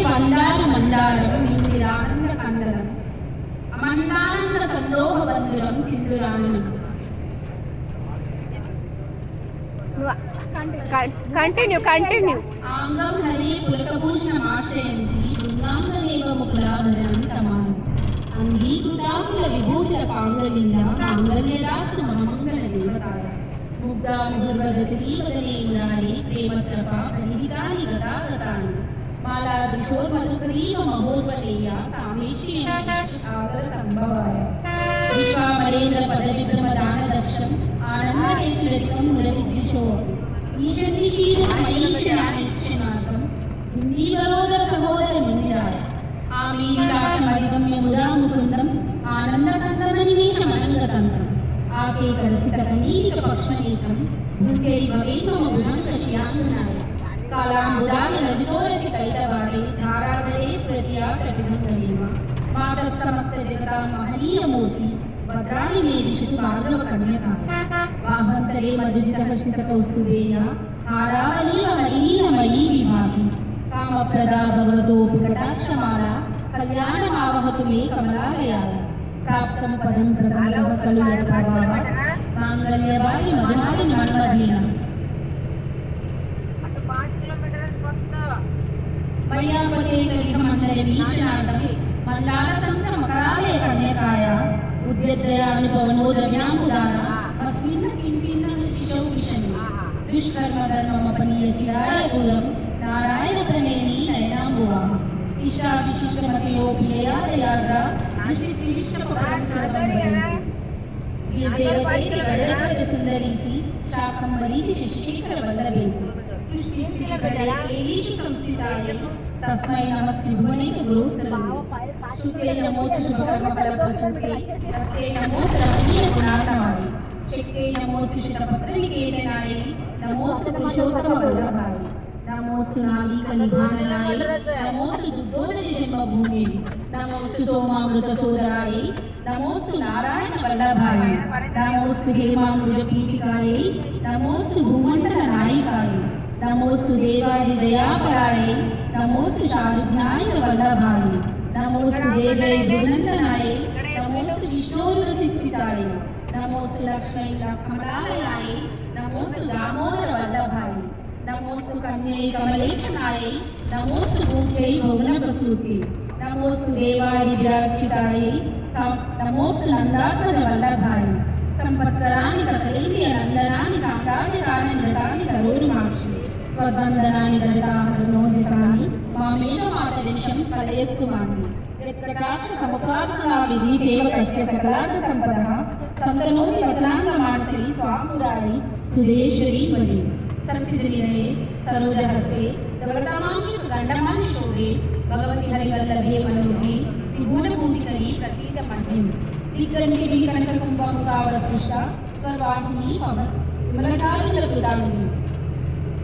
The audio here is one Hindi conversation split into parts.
वंदारु मंदारम इंदिरानंद कंदरम अमंदानंद संदोह बंदिरम सिंधुराननम. कंटिन्यू आंगम हरे पुलकभूषण आशयन्ति वृंदांगदेव मुकुलाभरणं तमानि. अंगीकृताकुल विभूषित पांगलीला मांगल्यदास्तु महामंगल देवताय. मुग्धा मुहुर्वदती वदने मुरारे प्रेमत्रपा प्रणिहितानि गतागतानि. माला दृशोर्मधुकरीव महोद्वलेया सामेशी सागर संभवाय. विश्वामरेन्द्र पदविभ्रमदानदक्षम् आनन्दहेतुरधिकं मुरविद्विषो ईशतीशीर्षणार्थम् इन्दीवरोदर सहोदरमिन्दिराय. आमीलिताक्षमधिगम्य मुदा मुकुन्दम् आनन्दकन्दमनिवेशमनङ्गतन्त्रम्. आकेकरस्थितकनीलिकपक्ष्मनेत्रं भूतैर्भवेन्मम कालाम्बुदाय ललितोरसि कैतवारे धाराधरे स्मृत्या प्रतिगन्धनेम. मातः समस्त जगतां महनीयमूर्ति भद्राणि मे दिशतु भार्गवकन्यकाय. बाह्वन्तरे मधुजितः श्रितकौस्तुभेन हारावलीव हरिणीलमयी विभाति. कामप्रदा भगवतो पुकटाक्षमाला कल्याणमावहतु मे कमलालयाय. प्राप्तं पदं प्रदानः खलु यत्प्रभावः माङ्गल्यवाजि मधुमादिनि मन्मथेन. मय्यापतेकलिहमन्दरवीक्षणार्थं मण्डालसंख्यमकरालय कन्यकाय. उद्यद्दयानुभवनो द्रव्याम्बुदाना अस्मिन् किञ्चिन्न शिशौ विशन्ति. दुष्कर्मधर्ममपनीय चिराय दूरं नारायणप्रणयनी नयनाम्बुवाः. ईशा विशिष्टमतियोऽपि यया दयार्द्रा देवतेति गरुडध्वज सुन्दरीति शाकम्भरीति शशिशेखरवल्लभेति. सृष्टिस्थितिप्रलयेषु संस्थितायै तस्मै नमस्त्रिभुवनैक गुरोस्तरणे. श्रुते नमोऽस्तु शुभकर्मफलप्रसूते रक्ते नमोऽस्तु रमणीयगुणार्णवाय. शक्ते नमोऽस्तु शितपत्रनिकेतनायै नमोऽस्तु पुरुषोत्तमवल्लभाय. नमोऽस्तु नालीकनिभाननाय नमोऽस्तु दुग्धोदधिजन्मभूमे. नमोऽस्तु सोमामृतसोदराय नमोऽस्तु नारायणवल्लभाय. नमोऽस्तु हेमाम्बुजपीठिकाय नमोऽस्तु भूमण्डलनायिकाय. नमोऽस्तु देवादिदयापराय नमोऽस्तु शारुज्ञायवल्लभाय. नमोऽस्तु देवैर्भुवनन्दनाय नमोऽस्तु विष्णोरुरसिस्थिताय. नमोऽस्तु लक्ष्मै कमलालयाय नमोऽस्तु दामोदरवल्लभाय. नमोऽस्तु कन्यै कमलेक्षणाय नमोऽस्तु भूत्यै भुवनप्रसूत्यै. नमोऽस्तु देवादिव्यार्चिताय नमोऽस्तु नन्दात्मजवल्लभाय. सम्पत्कराणि सकलैर्यनन्दनानि साम्राज्यदाननिरतानि सरोरुमाक्षि. त्वद्वन्दनानि दरिताहरणोदितानि मामेव मातरिशं फलयस्तु मान्ति. यत्कटाक्षसमुखात्सनाविधि चैव तस्य सकलार्थसम्पदः सन्तनोति वचनाङ्गमानसे स्वापुरायै हृदयेश्वरी भजे. सत्सिजनिलये सरोजहस्ते गण्डमान्यशोभे भगवति हरिवल्लभे मनोभे विभुवनभूतिकरी प्रसीदमह्यम्. विक्रन्तिभिः कनककुम्भमुखावरसृष्टा सर्वाहिनी विमलचारुजलकृताङ्गी.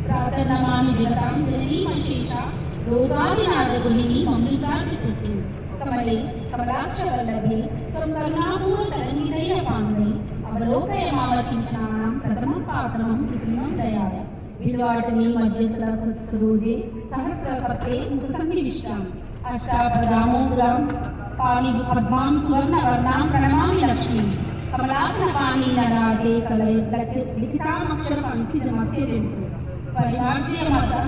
प्रातर्नमामि जगतां जननीमशेषा लोकादिनादगृहिणी ममृतार्तिपुत्री. कमले कमलाक्षवल्लभे त्वं करुणापूर्णतरङ्गितैरपाङ्गै अवलोकय मामकिञ्चनानां प्रथमं पात्रमं कृत्रिमं दयाय. बिल्वाटने मध्यसरोजे सहस्रपत्रे मुखसन्निविष्टाम्. अष्टापदामोदरां पाणिपद्मां सुवर्णवर्णां प्रणमामि लक्ष्मीं. कमलासनपाणिनरागे लिखितामक्षरपङ्क्तिजमस्य जनिते. परिमार्ज्यमाता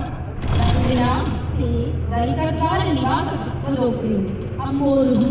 ते दलितद्वारनिवासदिक्पदोक्तिम्. अम्बोरुः